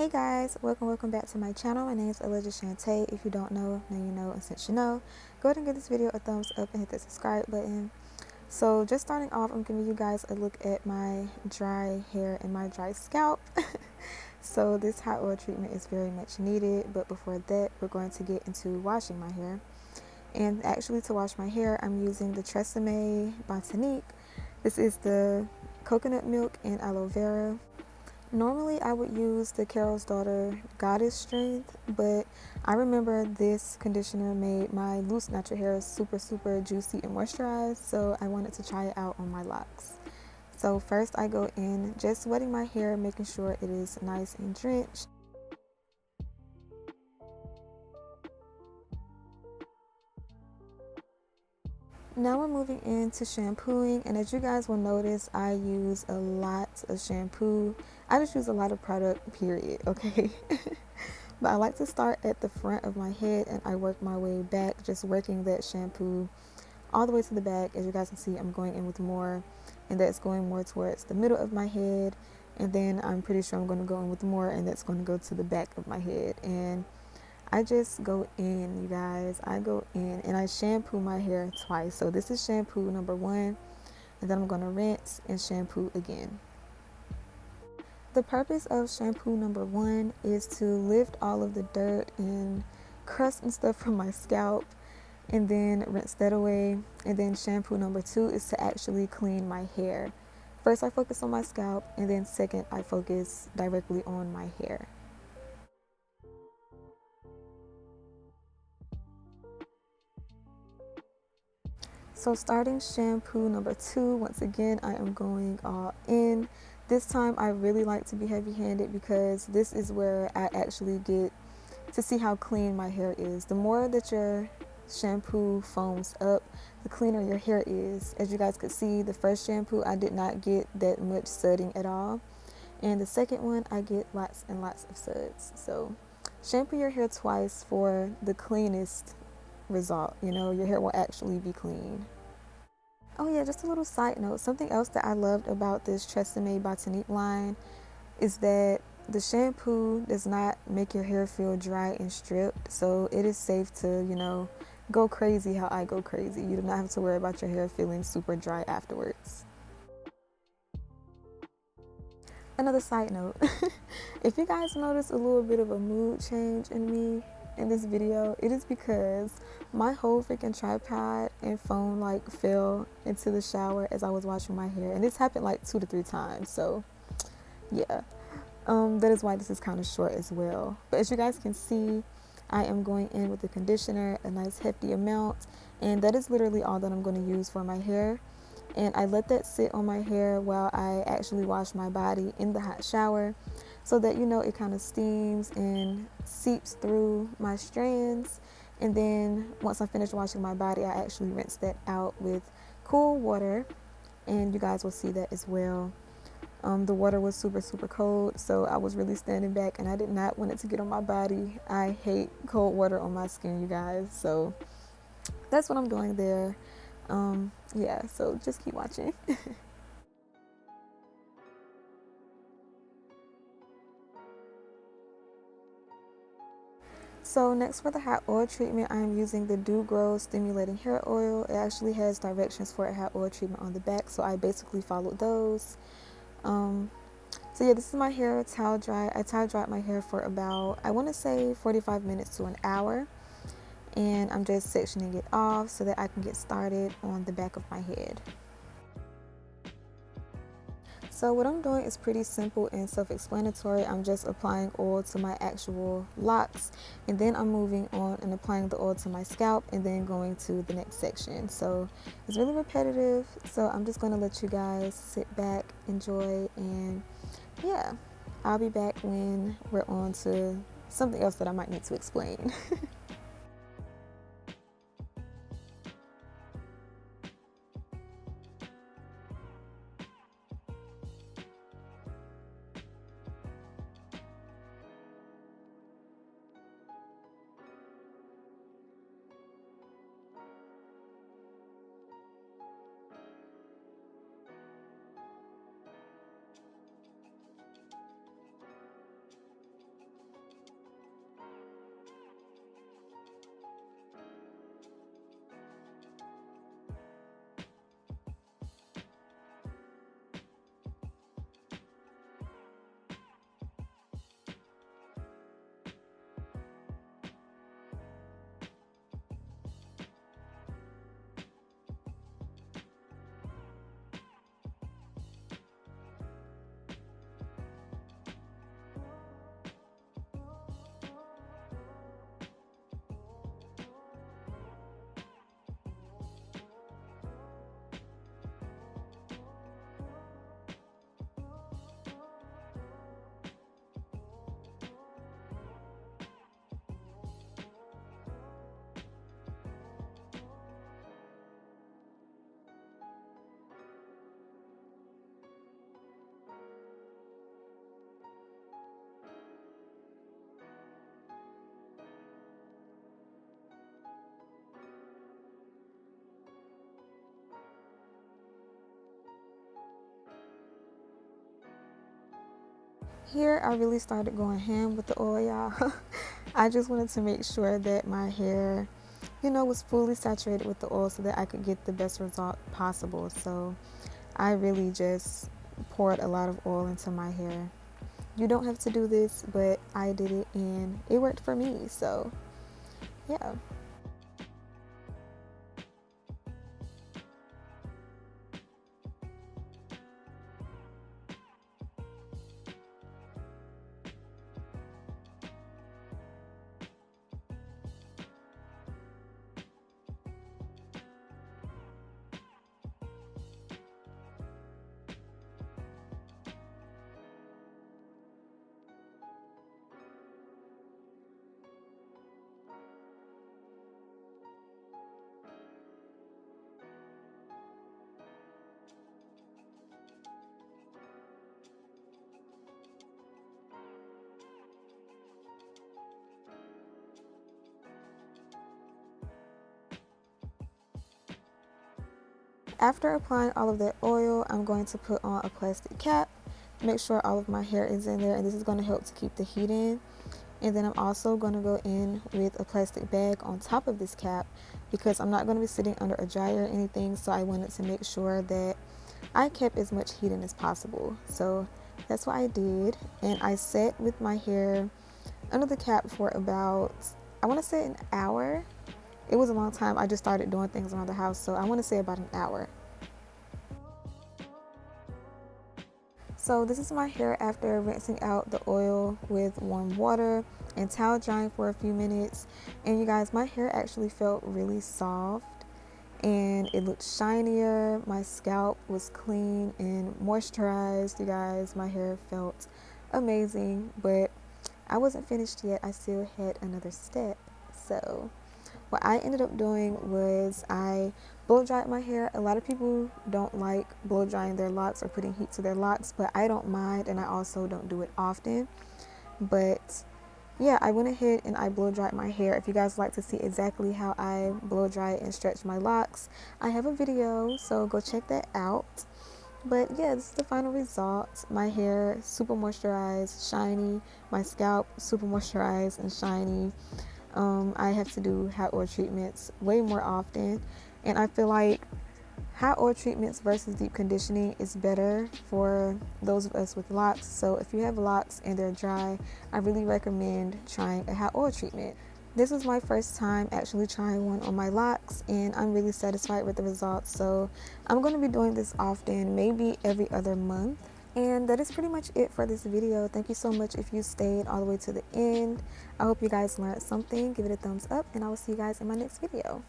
Hey guys, welcome back to my channel. My name is Alaysia Chantae. If you don't know, now you know, and since you know, go ahead and give this video a thumbs up and hit the subscribe button. So just starting off, I'm giving you guys a look at my dry hair and my dry scalp. So this hot oil treatment is very much needed, but before that, we're going to get into washing my hair. And actually to wash my hair, I'm using the Tresemme Botanique. This is the coconut milk and aloe vera. Normally I would use the Carol's Daughter Goddess Strength, but I remember this conditioner made my loose natural hair super juicy and moisturized, so I wanted to try it out on my locks. So first I go in just wetting my hair, making sure it is nice and drenched. Now we're moving into shampooing, and as you guys will notice, I use a lot of shampoo. I just use a lot of product, period, okay? But I like to start at the front of my head and I work my way back, just working that shampoo all the way to the back. As you guys can see, I'm going in with more, and that's going more towards the middle of my head, and then I'm pretty sure I'm going to go in with more, and that's going to go to the back of my head. And I just go in, you guys. I go in and I shampoo my hair twice. So this is shampoo number 1, and then I'm going to rinse and shampoo again. The purpose of shampoo number 1 is to lift all of the dirt and crust and stuff from my scalp, and then rinse that away. And then shampoo number 2 is to actually clean my hair. First I focus on my scalp, and then second I focus directly on my hair. So starting shampoo number 2, once again, I am going all in. This time I really like to be heavy-handed because this is where I actually get to see how clean my hair is. The more that your shampoo foams up, the cleaner your hair is. As you guys could see, the first shampoo I did not get that much sudsing at all. And the second one, I get lots and lots of suds. So shampoo your hair twice for the cleanest result. You know, your hair will actually be clean. Oh yeah, just a little side note. Something else that I loved about this Tresemme Botanique line is that the shampoo does not make your hair feel dry and stripped. So it is safe to, you know, go crazy how I go crazy. You do not have to worry about your hair feeling super dry afterwards. Another side note, if you guys notice a little bit of a mood change in me in this video, it is because my whole freaking tripod and phone like fell into the shower as I was washing my hair, and this happened like 2 to 3 times. So yeah, that is why this is kind of short as well. But as you guys can see, I am going in with the conditioner, a nice hefty amount, and that is literally all that I'm going to use for my hair. And I let that sit on my hair while I actually wash my body in the hot shower, so that, you know, it kind of steams and seeps through my strands. And then once I finish washing my body, I actually rinse that out with cool water, and you guys will see that as well. The water was super cold, so I was really standing back and I did not want it to get on my body. I hate cold water on my skin, you guys, so that's what I'm doing there. Yeah, so just keep watching. So next, for the hot oil treatment, I am using the Do Grow Stimulating Hair Oil. It actually has directions for a hot oil treatment on the back, so I basically followed those. So yeah, this is my hair towel dry. I towel dried my hair for about, I want to say 45 minutes to an hour. And I'm just sectioning it off so that I can get started on the back of my head. So what I'm doing is pretty simple and self-explanatory. I'm just applying oil to my actual locks, and then I'm moving on and applying the oil to my scalp, and then going to the next section. So it's really repetitive, so I'm just going to let you guys sit back, enjoy, and yeah, I'll be back when we're on to something else that I might need to explain. Here I really started going ham with the oil, y'all. I just wanted to make sure that my hair, was fully saturated with the oil so that I could get the best result possible. So I really just poured a lot of oil into my hair. You don't have to do this, but I did it and it worked for me. So yeah. After applying all of that oil, I'm going to put on a plastic cap, make sure all of my hair is in there, and this is going to help to keep the heat in. And then I'm also going to go in with a plastic bag on top of this cap because I'm not going to be sitting under a dryer or anything, so I wanted to make sure that I kept as much heat in as possible. So that's what I did, and I sat with my hair under the cap for about, I want to say an hour. It was a long time. I just started doing things around the house, so I want to say about an hour. So this is my hair after rinsing out the oil with warm water and towel drying for a few minutes. And you guys, my hair actually felt really soft and it looked shinier. My scalp was clean and moisturized. You guys, my hair felt amazing, but I wasn't finished yet. I still had another step. So what I ended up doing was I blow dried my hair. A lot of people don't like blow drying their locks or putting heat to their locks, but I don't mind, and I also don't do it often. But yeah, I went ahead and I blow dried my hair. If you guys like to see exactly how I blow dry and stretch my locks, I have a video, so go check that out. But yeah, this is the final result. My hair super moisturized, shiny. My scalp super moisturized and shiny. I have to do hot oil treatments way more often, and I feel like hot oil treatments versus deep conditioning is better for those of us with locks. So if you have locks and they're dry, I really recommend trying a hot oil treatment. This was my first time actually trying one on my locks, and I'm really satisfied with the results. So I'm going to be doing this often, maybe every other month. And that is pretty much it for this video. Thank you so much if you stayed all the way to the end. I hope you guys learned something. Give it a thumbs up, and I will see you guys in my next video.